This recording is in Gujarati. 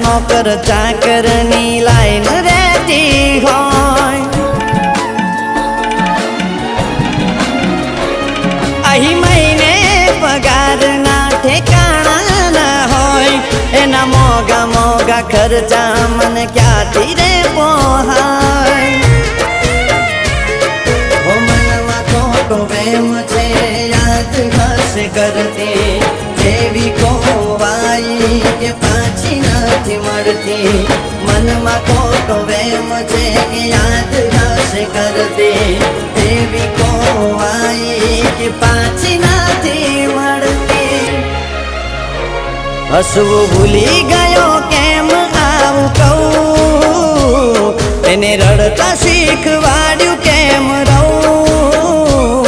નોકર ચાકરની લાઈન રહેતી હોય અહીં મહિને પગારના ઠેકાણા ના હોય એના મોગા મોગા ખર્ચા મને ક્યાંથી રે પોહાય ઓ મનમાં ખોટો વેમ છે યાદ હશે કરતી જેવી ખોવાઈ કે પાછી નથી મળતી મનમાં ખોટો વેમ છે યાદ હશે કરતી જેવી ખોવાઈ કે પાછી નથી મળતી હસવું ભૂલી ગયો કેમ આવું કહું એને રડતા શીખવાડ્યું